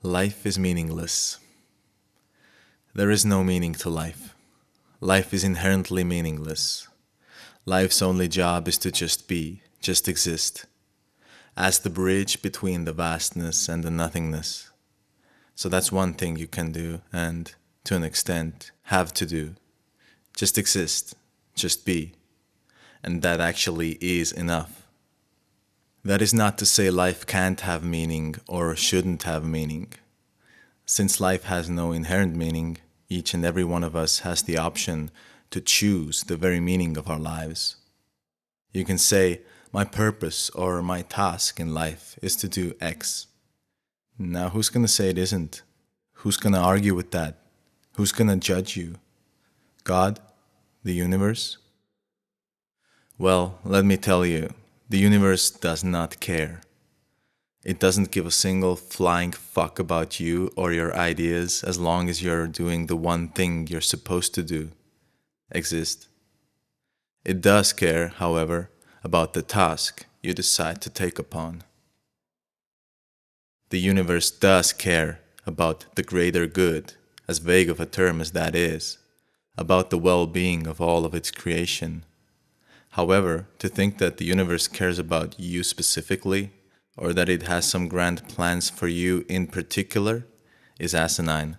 Life is meaningless. There is no meaning to life. Life is inherently meaningless. Life's only job is to just be, just exist, as the bridge between the vastness and the nothingness. So that's one thing you can do and, to an extent, have to do. Just exist, just be. And that actually is enough. That is not to say life can't have meaning or shouldn't have meaning. Since life has no inherent meaning, each and every one of us has the option to choose the very meaning of our lives. You can say, my purpose or my task in life is to do X. Now who's gonna say it isn't? Who's gonna argue with that? Who's gonna judge you? God? The universe? Well, let me tell you, the universe does not care. It doesn't give a single flying fuck about you or your ideas as long as you're doing the one thing you're supposed to do, exist. It does care, however, about the task you decide to take upon. The universe does care about the greater good, as vague of a term as that is, about the well-being of all of its creation. However, to think that the universe cares about you specifically, or that it has some grand plans for you in particular, is asinine.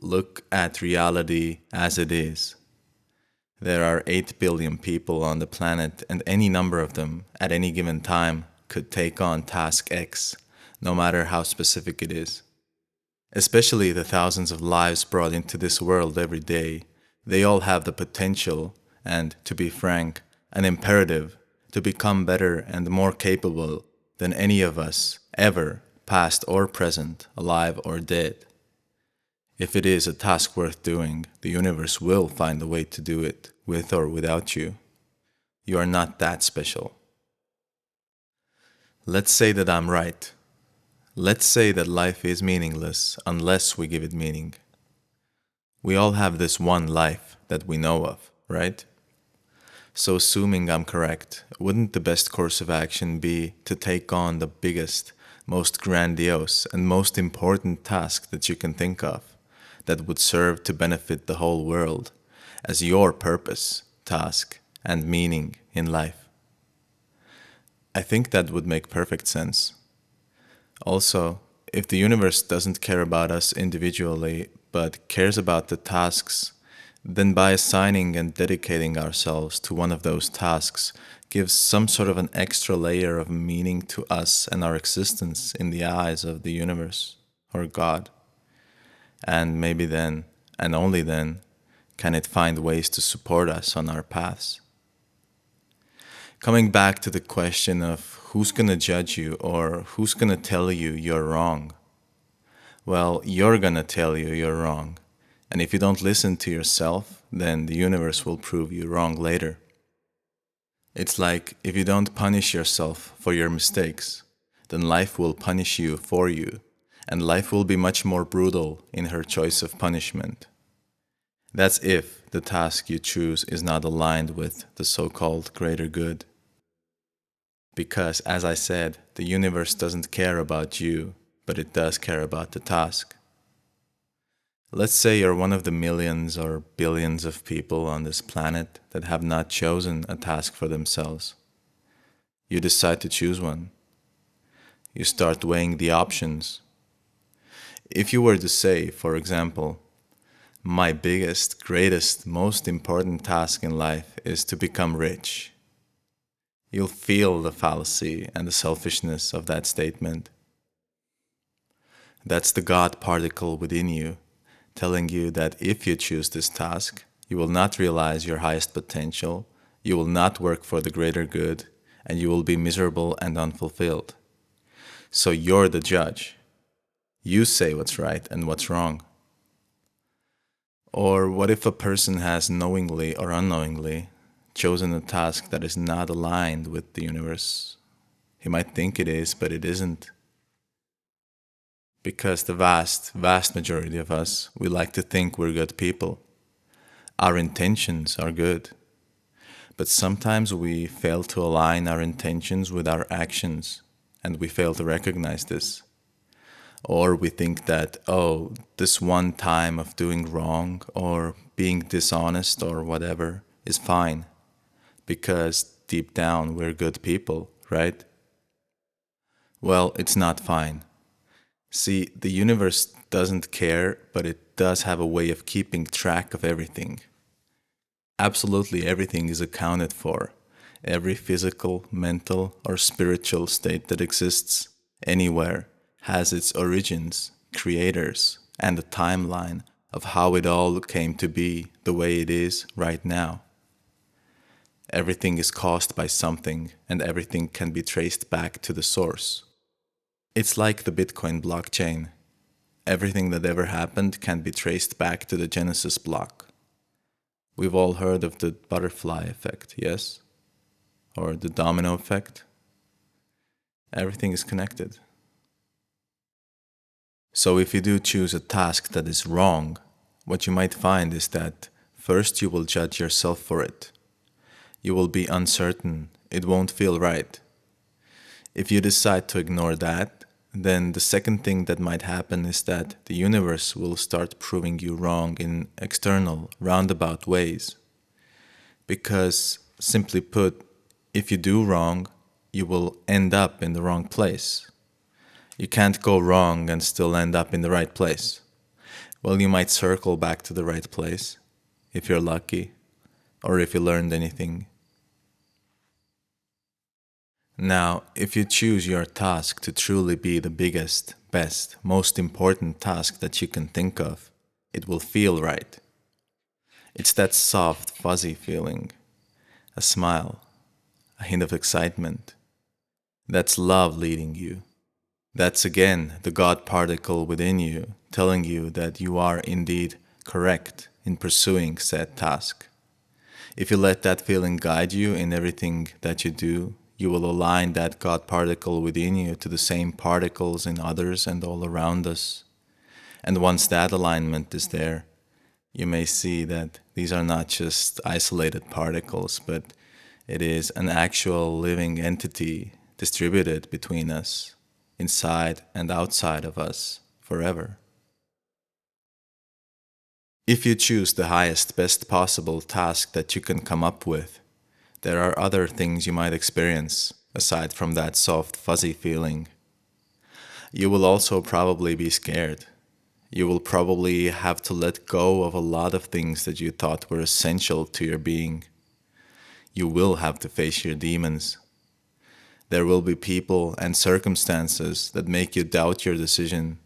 Look at reality as it is. There are 8 billion people on the planet, and any number of them, at any given time, could take on task X, no matter how specific it is. Especially the thousands of lives brought into this world every day, they all have the potential, and, to be frank, an imperative, to become better and more capable than any of us, ever, past or present, alive or dead. If it is a task worth doing, the universe will find a way to do it, with or without you. You are not that special. Let's say that I'm right. Let's say that life is meaningless unless we give it meaning. We all have this one life that we know of, right? So assuming I'm correct, wouldn't the best course of action be to take on the biggest, most grandiose, and most important task that you can think of, that would serve to benefit the whole world, as your purpose, task, and meaning in life? I think that would make perfect sense. Also, if the universe doesn't care about us individually, but cares about the tasks, then by assigning and dedicating ourselves to one of those tasks gives some sort of an extra layer of meaning to us and our existence in the eyes of the universe, or God. And maybe then, and only then, can it find ways to support us on our paths. Coming back to the question of who's gonna judge you or who's gonna tell you you're wrong. Well, you're gonna tell you you're wrong. And if you don't listen to yourself, then the universe will prove you wrong later. It's like if you don't punish yourself for your mistakes, then life will punish you for you, and life will be much more brutal in her choice of punishment. That's if the task you choose is not aligned with the so-called greater good. Because, as I said, the universe doesn't care about you, but it does care about the task. Let's say you're one of the millions or billions of people on this planet that have not chosen a task for themselves. You decide to choose one. You start weighing the options. If you were to say, for example, my biggest, greatest, most important task in life is to become rich, you'll feel the fallacy and the selfishness of that statement. That's the God particle within you, telling you that if you choose this task, you will not realize your highest potential, you will not work for the greater good, and you will be miserable and unfulfilled. So you're the judge. You say what's right and what's wrong. Or what if a person has knowingly or unknowingly chosen a task that is not aligned with the universe? He might think it is, but it isn't. Because the vast majority of us, we like to think we're good people. Our intentions are good. But sometimes we fail to align our intentions with our actions, and we fail to recognize this. Or we think that, oh, this one time of doing wrong or being dishonest or whatever is fine because deep down we're good people, right? Well, it's not fine. See, the universe doesn't care, but it does have a way of keeping track of everything. Absolutely everything is accounted for. Every physical, mental, or spiritual state that exists anywhere has its origins, creators, and a timeline of how it all came to be the way it is right now. Everything is caused by something, and everything can be traced back to the source. It's like the Bitcoin blockchain. Everything that ever happened can be traced back to the Genesis block. We've all heard of the butterfly effect, yes? Or the domino effect. Everything is connected. So if you do choose a task that is wrong, what you might find is that first you will judge yourself for it. You will be uncertain, it won't feel right. If you decide to ignore that, then the second thing that might happen is that the universe will start proving you wrong in external, roundabout ways. Because, simply put, if you do wrong, you will end up in the wrong place. You can't go wrong and still end up in the right place. Well, you might circle back to the right place, if you're lucky, or if you learned anything. Now, if you choose your task to truly be the biggest, best, most important task that you can think of, it will feel right. It's that soft, fuzzy feeling, a smile, a hint of excitement. That's love leading you. That's again the God particle within you telling you that you are indeed correct in pursuing said task. If you let that feeling guide you in everything that you do, you will align that God particle within you to the same particles in others and all around us. And once that alignment is there, you may see that these are not just isolated particles, but it is an actual living entity distributed between us, inside and outside of us, forever. If you choose the highest, best possible task that you can come up with, there are other things you might experience aside from that soft, fuzzy feeling. You will also probably be scared. You will probably have to let go of a lot of things that you thought were essential to your being. You will have to face your demons. There will be people and circumstances that make you doubt your decision.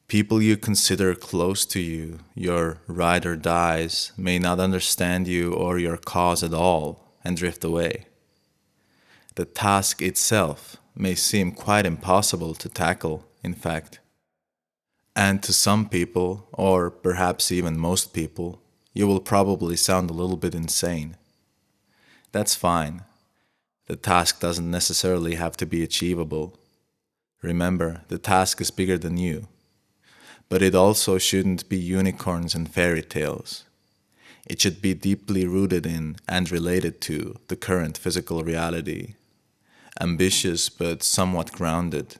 People you consider close to you, your ride or dies, may not understand you or your cause at all and drift away. The task itself may seem quite impossible to tackle, in fact. And to some people, or perhaps even most people, you will probably sound a little bit insane. That's fine. The task doesn't necessarily have to be achievable. Remember, the task is bigger than you. But it also shouldn't be unicorns and fairy tales. It should be deeply rooted in and related to the current physical reality. Ambitious but somewhat grounded.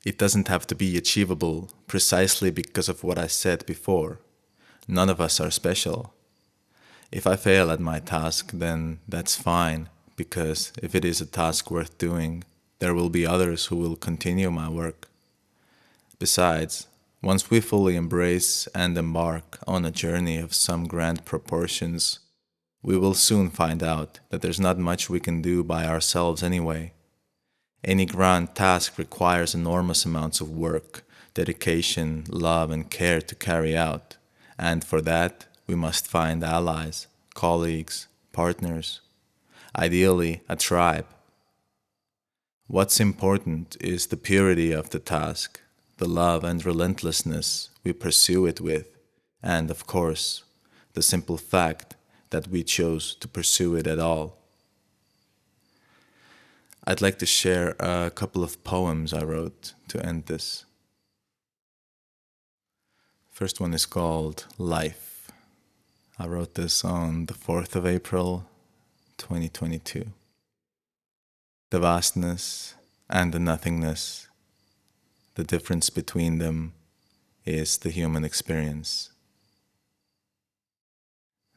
It doesn't have to be achievable precisely because of what I said before. None of us are special. If I fail at my task, then that's fine, because if it is a task worth doing, there will be others who will continue my work. Besides, once we fully embrace and embark on a journey of some grand proportions, we will soon find out that there's not much we can do by ourselves anyway. Any grand task requires enormous amounts of work, dedication, love, and care to carry out, and for that, we must find allies, colleagues, partners, ideally a tribe. What's important is the purity of the task, the love and relentlessness we pursue it with, and of course, the simple fact that we chose to pursue it at all. I'd like to share a couple of poems I wrote to end this. First one is called Life. I wrote this on the 4th of April, 2022. The vastness and the nothingness, The difference between them is the human experience.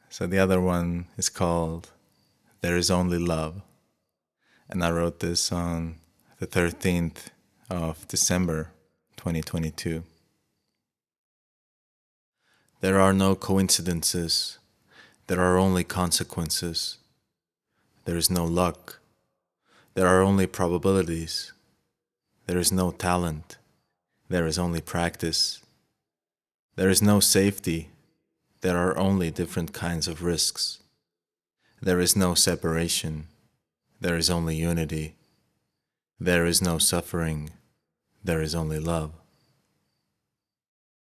So the other one is called There Is Only Love. And I wrote this on the 13th of December, 2022. There are no coincidences. There are only consequences. There is no luck. There are only probabilities. There is no talent. There is only practice. There is no safety. There are only different kinds of risks. There is no separation. There is only unity. There is no suffering. There is only love.